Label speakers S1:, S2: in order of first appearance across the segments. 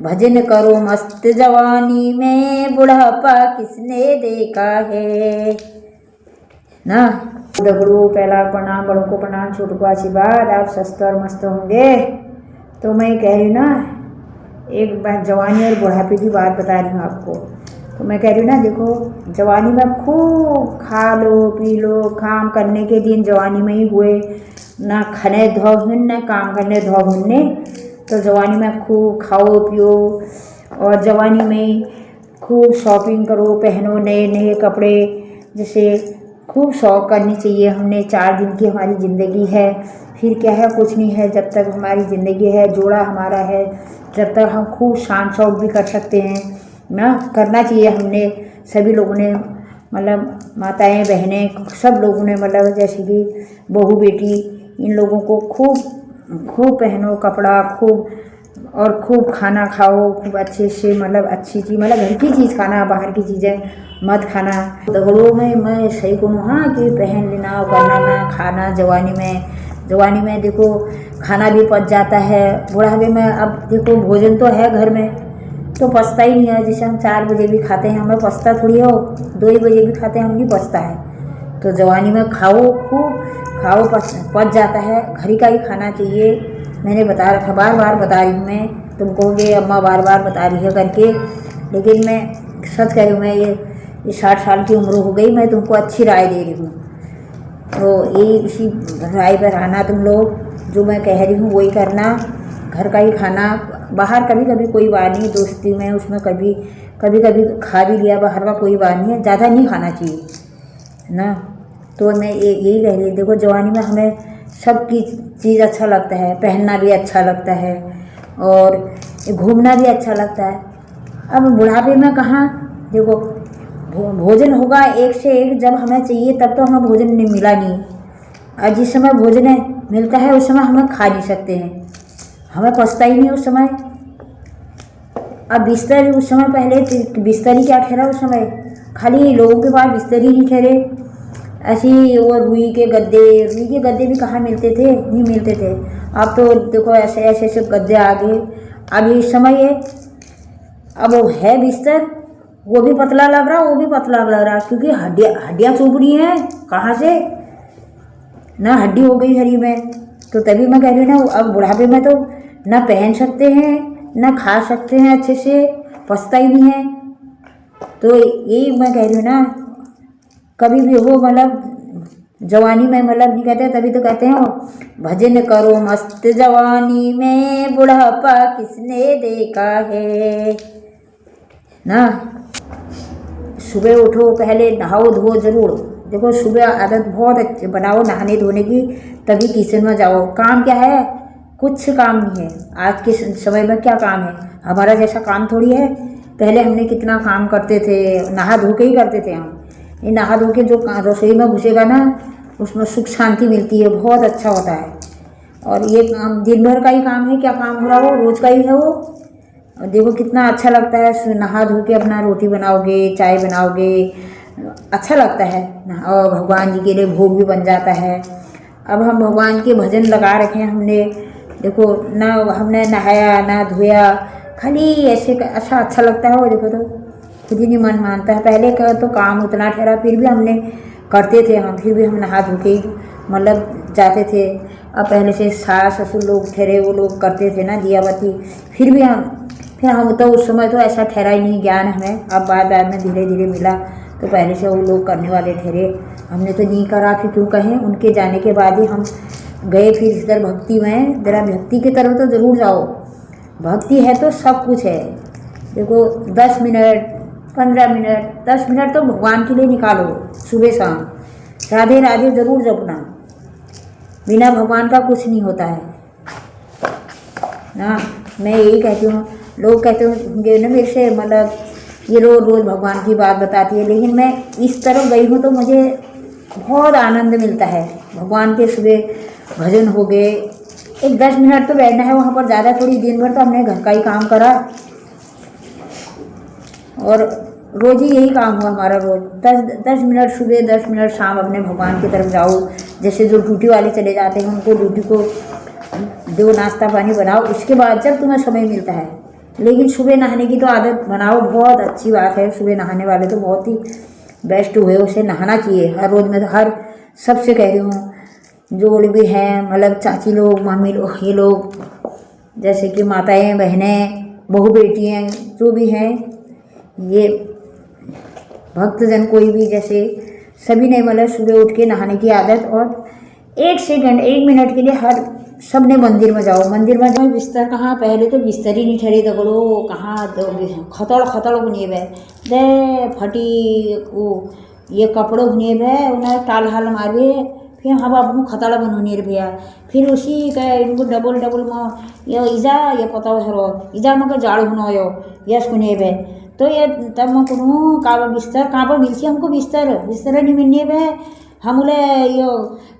S1: भजन करो मस्त जवानी में, बुढ़ापा किसने देखा है ना। दगड़ू पहला प्रणाम, बड़ों को प्रणाम, छोटों को आशीर्वाद। आप स्वस्थ और मस्त होंगे। तो मैं कह रही हूँ ना, एक बार जवानी और बुढ़ापे की बात बता रही हूँ आपको। तो मैं कह रही हूँ ना, देखो जवानी में खूब खा लो पी लो, काम करने के दिन जवानी में ही हुए, ना खने धोहुन ना काम करने धोहुन्ने। तो जवानी में खूब खाओ पियो और जवानी में खूब शॉपिंग करो, पहनो नए नए कपड़े, जैसे खूब शौक़ करनी चाहिए। हमने 4 दिन की हमारी ज़िंदगी है, फिर क्या है, कुछ नहीं है। जब तक हमारी ज़िंदगी है, जोड़ा हमारा है, जब तक हम खूब शान शौक़ भी कर सकते हैं ना, करना चाहिए। हमने सभी लोगों ने, मतलब माताएं बहनें सब लोगों ने, मतलब जैसे कि बहू बेटी, इन लोगों को खूब पहनो कपड़ा, खूब खाना खाओ, खूब अच्छे से, मतलब अच्छी चीज़, मतलब घर की चीज़ खाना, बाहर की चीज़ें मत खाना। दगड़ों में मैं सही कहूँ हाँ, कि पहन लेना करना ना खाना। जवानी में देखो खाना भी पच जाता है। बुढ़ापे में अब देखो भोजन तो है घर में, तो पचता ही नहीं है। जैसे हम 4 बजे भी खाते हैं, हमें पचता थोड़ी हो, 2 ही बजे भी खाते हैं, हम नहीं पचता है। तो जवानी में खाओ, खूब खाओ, पच जाता है। घर का ही खाना चाहिए। मैंने बता रखा, बार बार बता रही हूँ मैं, तुम कहोगे अम्मा बार बार बता रही है करके, लेकिन मैं सच कह रही हूँ। मैं ये 60 साल की उम्र हो गई, मैं तुमको अच्छी राय दे रही हूँ। तो ये इसी राय पर आना तुम लोग, जो मैं कह रही हूँ वही करना। घर का ही खाना, बाहर कभी कभी कोई बात नहीं, दोस्ती में उसमें कभी कभी खा भी लिया बाहर का, कोई बात नहीं है, ज़्यादा नहीं खाना चाहिए ना। तो मैं यही कह रही, देखो जवानी में हमें सब की चीज़ अच्छा लगता है, पहनना भी अच्छा लगता है और घूमना भी अच्छा लगता है। अब बुढ़ापे में कहाँ, देखो भोजन होगा एक से एक, जब हमें चाहिए तब तो हमें भोजन नहीं मिला नहीं, और जिस समय भोजन मिलता है उस समय हमें खा नहीं सकते हैं, हमें पचता ही नहीं उस समय। अब बिस्तर उस समय, पहले बिस्तर ही क्या ठहरा उस समय, खाली लोगों के पास बिस्तर ही नहीं ठहरे। ऐसी वो रुई के गद्दे भी कहाँ मिलते थे, नहीं मिलते थे। अब तो देखो ऐसे ऐसे गद्दे आ गए। अब इस समय है, अब वो है बिस्तर, वो भी पतला लग रहा, क्योंकि हड्डियाँ चुभ रही हैं कहाँ से ना, हड्डी हो गई शरीर में। तो तभी मैं कह रही हूँ ना, अब बुढ़ापे में तो ना पहन सकते हैं ना खा सकते हैं अच्छे से, पचता ही नहीं है। तो यही मैं कह रही हूँ ना, कभी भी हो, मतलब जवानी में, मतलब नहीं कहते, तभी तो कहते हैं भजन करो मस्त जवानी में, बुढ़ापा किसने देखा है ना। सुबह उठो, पहले नहाओ धो जरूर। देखो सुबह आदत बहुत अच्छी बनाओ नहाने धोने की, तभी किचन में जाओ। काम क्या है, कुछ काम नहीं है। आज के समय में क्या काम है, हमारा जैसा काम थोड़ी है। पहले हमने कितना काम करते थे, नहा धो के ही करते थे हम। ये नहा धो के जो रसोई में घुसेगा ना, उसमें सुख शांति मिलती है, बहुत अच्छा होता है। और ये काम दिन भर का ही काम है, क्या काम हो रहा हो, रोज़ का ही है वो। और देखो कितना अच्छा लगता है, नहा धो के अपना रोटी बनाओगे, चाय बनाओगे, अच्छा लगता है। और भगवान जी के लिए भोग भी बन जाता है। अब हम भगवान के भजन लगा रखे हैं हमने, देखो ना हमने नहाया ना धोया, खाली ऐसे अच्छा लगता है वो। देखो तो खुद ही नहीं मन मानता है। पहले का तो काम उतना ठहरा, फिर भी हमने करते थे, हम फिर भी हम नहा धो के मतलब जाते थे। अब पहले से सास ससुर लोग ठहरे, वो लोग करते थे ना दिया बत्ती, फिर हम तो उस समय तो ऐसा ठहरा ही नहीं ज्ञान हमें। अब बाद में धीरे धीरे मिला, तो पहले से वो लोग करने वाले ठहरे, हमने तो नहीं करा। फिर क्यों कहें, उनके जाने के बाद ही हम गए फिर इधर भक्ति में। जरा भक्ति की तरफ तो ज़रूर जाओ, भक्ति है तो सब कुछ है। देखो 10 मिनट 15 मिनट 10 मिनट तो भगवान के लिए निकालो, सुबह शाम राधे राधे ज़रूर जपना। बिना भगवान का कुछ नहीं होता है ना। मैं यही कहती हूँ, लोग कहते होंगे ना मेरे से, मतलब ये रोज़ भगवान की बात बताती है, लेकिन मैं इस तरफ गई हूँ तो मुझे बहुत आनंद मिलता है। भगवान के सुबह भजन हो गए, एक 10 मिनट तो बैठना है वहाँ पर, ज़्यादा थोड़ी। दिन भर तो हमने घर का ही काम करा, और रोज़ ही यही काम हुआ हमारा। रोज़ 10 मिनट सुबह, 10 मिनट शाम अपने भगवान की तरफ जाओ। जैसे जो ड्यूटी वाले चले जाते हैं, उनको ड्यूटी को दो, नाश्ता पानी बनाओ। उसके बाद जब तुम्हें समय मिलता है लेकिन सुबह नहाने की तो आदत बनाओ, बहुत अच्छी बात है। सुबह नहाने वाले तो बहुत ही बेस्ट हुए, उसे नहाना चाहिए हर रोज़। मैं तो हर सबसे कह रही हूँ, जो भी हैं मतलब चाची लोग, मामी लोग, ये लोग जैसे कि माताएं, बहनें, बहू बेटियाँ जो भी हैं, ये भक्तजन कोई भी, जैसे सभी ने मतलब सुबह उठ के नहाने की आदत। और 1 मिनट के लिए हर सब ने मंदिर में जाओ, मंदिर में जाओ। बिस्तर कहाँ, पहले तो बिस्तर ही नहीं ठहरे दगड़ो, कहाँ तो खतड़ खतड़ बुनिए बे दे फटी वो ये कपड़ों बुनिए बे, उन्हें टाल हाल मारे, फिर हम अब खतड़ बनोनी रे भैया, फिर उसी का इनको डबल डबल में ये इजा ये पता हरो इजा मगर जाड़ होना यो यस कुने बे। तो ये तब मैं कुनू काबा बिस्तर कहाँ पर मिलती हमको, बिस्तर बिस्तर नहीं मिलने बे। हम बोले यो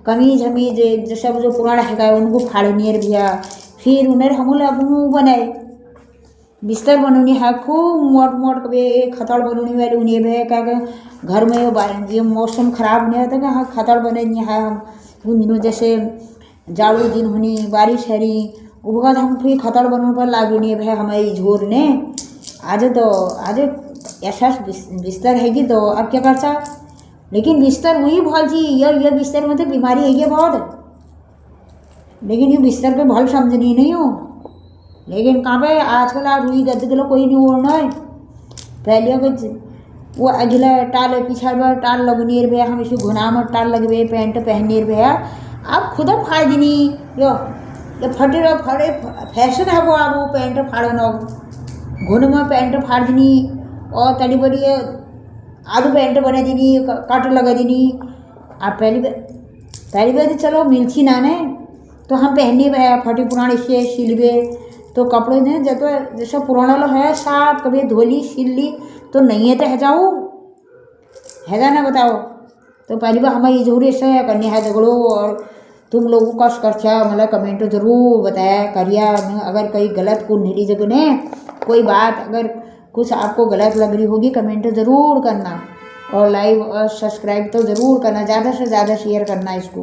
S1: कमीज हमीज जो सब जो पुराना है उनको फाड़नी है भैया, फिर उन्हें हम बोले अब बनाए बिस्तर बनोनी है खूब मोट मोट कभी खतड़ बनोनी वाली उन्हें भी क्या घर में ये मौसम खराब नहीं होता कि हाँ खतड़ बने नहीं है। हम उन दिनों जैसे जाड़ू दिन होनी बारिश हरी उबका हम फिर खतड़ बनने पर लागू नहीं है हमारी झोर ने आज तो आज ऐसा बिस्तर हैगी तो अब क्या करता। लेकिन बिस्तर वही भल जी ये बिस्तर में तो बीमारी है बहुत, लेकिन ये बिस्तर पे भल समझनी नहीं हो। लेकिन कहाँ पे आजकल आप रुई गद्द के कोई नहीं ओढ़ना है। पहले कुछ वो अगला टाल पीछा टाल लगनी भैया, हम इसको घुना में टाल लगवे पैंट पहनने भैया, आप खुद फाड़ दनी यो ये फटे रहो फटे फैशन है वो, आप वो पैंट फाड़ो न घुन में पैंट फाड़ दनी और तड़ी बड़ी आधु पैंट बने दनी कट लगा दनी। आप पहली बार चलो मिलची ना ने तो हम पहनने भैया फटी पुरानी से सिलवे तो कपड़े ने जब तो जैसा पुराना लो है साफ कभी धोली सिल ली तो नहीं है तो है जाओ है जा ना बताओ। तो पहली बार हमारी जरूरी से करनी है झगड़ो, और तुम लोगों का खर्चा मतलब कमेंट जरूर बताया करिया। अगर कहीं गलत को नीली जगह ने कोई बात अगर कुछ आपको गलत लग रही होगी कमेंट ज़रूर करना, और लाइव और सब्सक्राइब तो ज़रूर करना, ज़्यादा से ज़्यादा शेयर करना इसको।